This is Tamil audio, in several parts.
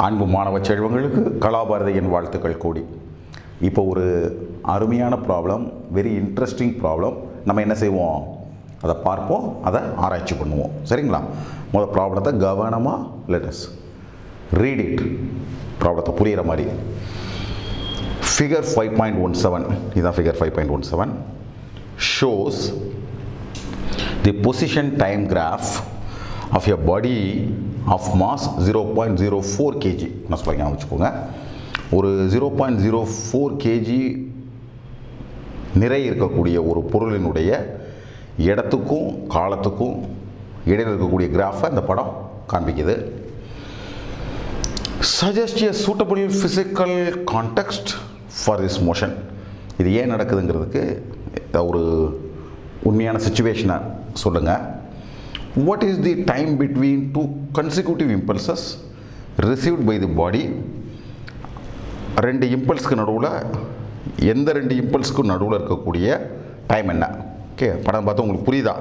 அன்பு மாணவ செல்வங்களுக்கு கலாபாரதியின் வாழ்த்துக்கள் கூடி. இப்போ ஒரு அருமையான ப்ராப்ளம், வெரி இன்ட்ரெஸ்டிங் ப்ராப்ளம். நம்ம என்ன செய்வோம், அதை பார்ப்போம், அதை ஆராய்ச்சி பண்ணுவோம். சரிங்களா? முதல் ப்ராப்ளத்தை கவனமாக லெட்டஸ் ரீட் இட். ப்ராப்ளத்தை புரிகிற மாதிரி. ஃபிகர் 5.17, இதுதான் figure 5.17, shows the position time graph of a body of mass 0.04 kg. நான் சொல்லிங்க வச்சுக்கோங்க, ஒரு 0.04 kg நிறை இருக்கக்கூடிய ஒரு பொருளினுடைய இடத்துக்கும் காலத்துக்கும் இடையில் இருக்கக்கூடிய கிராஃபை இந்த படம் காண்பிக்குது. suggest a suitable physical context for this motion. இது ஏன் நடக்குதுங்கிறதுக்கு ஒரு உண்மையான சிச்சுவேஷனை சொல்லுங்கள். What is the time between two consecutive impulses received by the body? ரெண்டு இம்பல்ஸ்க்கு நடுவில், எந்த ரெண்டு இம்பல்ஸ்க்கு நடுவில் இருக்கக்கூடிய டைம் என்ன? ஓகே, படம் பார்த்து உங்களுக்கு புரியுதா?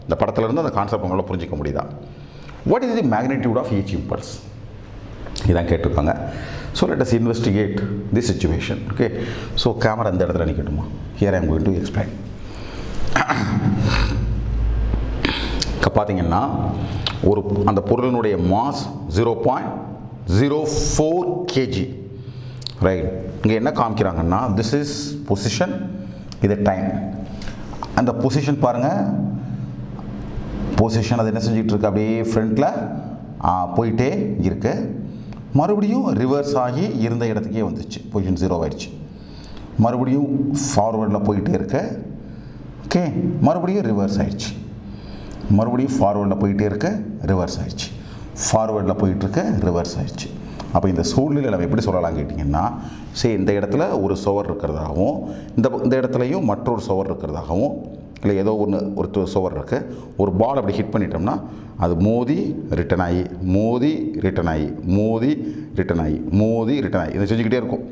இந்த படத்துலேருந்து அந்த கான்செப்ட் உங்களால் புரிஞ்சிக்க முடியுதா? What is the magnitude of each impulse? இதான் கேட்டிருக்காங்க. So let us investigate the situation. Okay, so camera இந்த இடத்துல நிற்கட்டுமா? Here I am going to explain. பார்த்தீங்கன்னா ஒரு அந்த பொருளினுடைய மாஸ் 0.04 kg, ரைட்? இங்கே என்ன காமிக்கிறாங்கன்னா, திஸ் இஸ் பொசிஷன், இது டைம். அந்த பொசிஷன் பாருங்கள், பொசிஷன் அது என்ன செஞ்சுட்டு இருக்கு, அப்படியே ஃப்ரண்ட்டில் போயிட்டே இருக்கு. மறுபடியும் ரிவர்ஸ் ஆகி இருந்த இடத்துக்கே வந்துச்சு, பொசிஷன் 0 ஆயிடுச்சு. மறுபடியும் ஃபார்வர்டில் போயிட்டே இருக்கு. ஓகே, மறுபடியும் ரிவர்ஸ் ஆயிடுச்சு. மறுபடியும் ஃபார்வர்டில் போயிட்டே இருக்க, ரிவர்ஸ் ஆயிடுச்சு. ஃபார்வர்டில் போயிட்டுருக்க, ரிவர்ஸ் ஆயிடுச்சு. அப்போ இந்த சூழ்நிலை நம்ம எப்படி சொல்லலாம் கேட்டிங்கன்னா, சரி, இந்த இடத்துல ஒரு சுவர் இருக்கிறதாகவும், இந்த இடத்துலையும் மற்றொரு சுவர் இருக்கிறதாகவும், இல்லை ஏதோ ஒரு சுவர் இருக்குது, ஒரு பால் அப்படி ஹிட் பண்ணிட்டோம்னா அது மோதி ரிட்டன் ஆகி, மோதி ரிட்டன் ஆகி, மோதி ரிட்டன் ஆகி, மோதி ரிட்டன் ஆகி, இதை செஞ்சுக்கிட்டே இருக்கும்.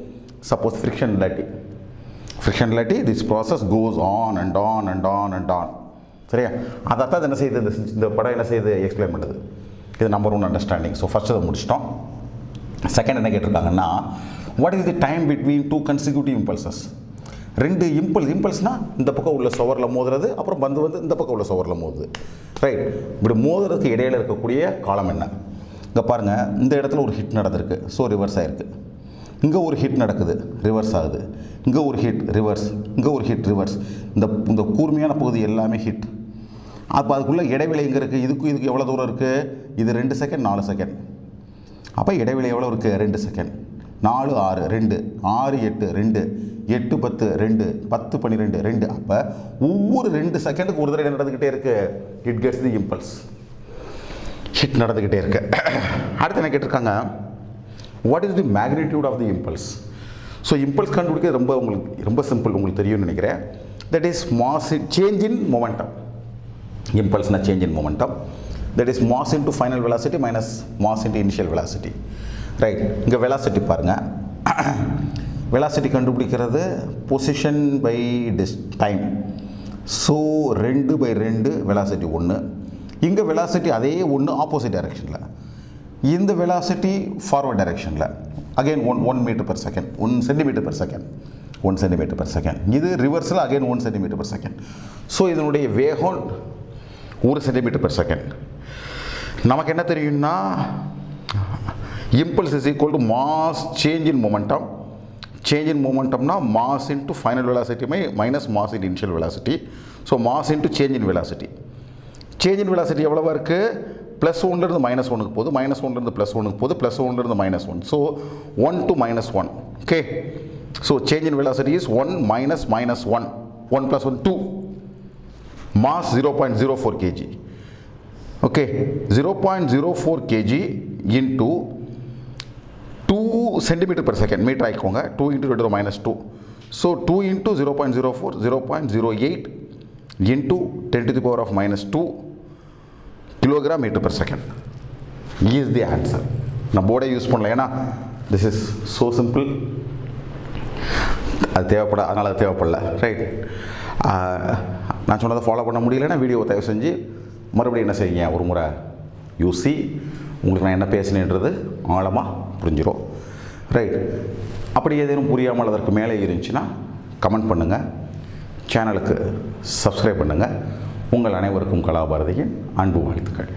சப்போஸ் ஃப்ரிக்ஷன் இல்லாட்டி this process goes on and on and on and on. சரியா? அதைத்தான் என்ன செய்யுது, இந்த படம் என்ன செய்யுது, எக்ஸ்பிளைன் பண்ணுது. இது நம்பர் 1 அண்டர்ஸ்டாண்டிங். ஸோ ஃபஸ்ட் அதை முடிச்சிட்டோம். செகண்ட் என்ன கேட்டிருக்காங்கன்னா, what is the time between two consecutive impulses? ரெண்டு இம்பல்ஸ்னால் இந்த பக்கம் உள்ள சுவரில் மோதுறது, அப்புறம் வந்து இந்த பக்கம் உள்ள சுவரில் மோதுது, ரைட்? இப்படி மோதுறதுக்கு இடையில் இருக்கக்கூடிய காலம் என்ன? இங்கே பாருங்கள், இந்த இடத்துல ஒரு ஹிட் நடந்திருக்கு, ஸோ ரிவர்ஸ் ஆகிருக்கு. இங்கே ஒரு ஹிட் நடக்குது, ரிவர்ஸ் ஆகுது. இங்கே ஒரு ஹிட், ரிவர்ஸ். இங்கே ஒரு ஹிட், ரிவர்ஸ். இந்த கூர்மையான பகுதி எல்லாமே ஹிட். அப்போ அதுக்குள்ளே இடைவெளி எங்கே இருக்குது? இதுக்கு எவ்வளோ தூரம் இருக்குது? இது 2 செகண்ட், 4 செகண்ட். அப்போ இடைவெளி எவ்வளோ இருக்குது? 2 செகண்ட். 4 6 2, 6 8 2, 8 10 2, 10 12 2. அப்போ ஒவ்வொரு 2 செகண்டுக்கு ஒரு தடவை நடந்துக்கிட்டே இருக்குது. It gets the impulse. Hit நடந்துக்கிட்டே இருக்கு. அடுத்து என்ன கேட்டிருக்காங்க, what is the magnitude of the impulse? So impulse கண்டுபிடிக்க ரொம்ப சிம்பிள், உங்களுக்கு தெரியும்னு நினைக்கிறேன். That is mass change in momentum. இம்பல்ஸ்னா change in momentum. That is mass into final velocity minus mass into initial velocity, right? இங்கே வெலாசிட்டி பாருங்கள். வெலாசிட்டி கண்டுபிடிக்கிறது position by time. So 2/2 velocity 1. இங்கே வெலாசிட்டி அதே 1 ஆப்போசிட் டைரெக்ஷனில். இந்த வெலாசிட்டி ஃபார்வர்ட் டைரெக்ஷனில். Again 1 metre per second, 1 centimetre per second, 1 centimetre per second. இது ரிவர்ஸில் again 1 centimetre per second. So இதனுடைய வேகம் 1 சென்டிமீட்டர் பெர் செகண்ட். நமக்கு என்ன தெரியும்னா, impulse is equal to mass change in momentum. Change in மொமெண்டம்னா mass into final velocity minus mass in initial velocity. So mass into change in velocity. Change in velocity எவ்வளோவா இருக்குது? +1லேருந்து -1க்கு போகுது, -1லேருந்து +1க்கு போகுது, +1லேருந்து -1. So 1 to -1. Okay, so change in velocity is 1 minus -1. 1 + 1 2. Mass 0.04 kg. Okay, 0.04 kg into 2 centimetre per second. Metre ஆகிக்கோங்க. 2 × 10 - 2. So 2 × 0.04 0.08 into 10⁻⁻² kilogram metre per second is the answer. நான் போர்டே யூஸ் பண்ணல, ஏன்னா திஸ் இஸ் ஸோ சிம்பிள். அதனால் அது தேவைப்படல, ரைட்? நான் சொன்னதை ஃபாலோ பண்ண முடியலன்னா வீடியோவை தயவு செஞ்சு மறுபடியும் என்ன செய்யுங்க, ஒரு முறை யூ சி உங்களுக்கு நான் என்ன பேசினேன்றது ஆழமாக புரிஞ்சிடும். ரைட். அப்படி ஏதேனும் புரியாமல் அதற்கு மேலே இருந்துச்சுன்னா கமெண்ட் பண்ணுங்கள், சேனலுக்கு சப்ஸ்கிரைப் பண்ணுங்கள். உங்கள் அனைவருக்கும் கலாபாரதியின் அன்பு வாழ்த்துக்கள்.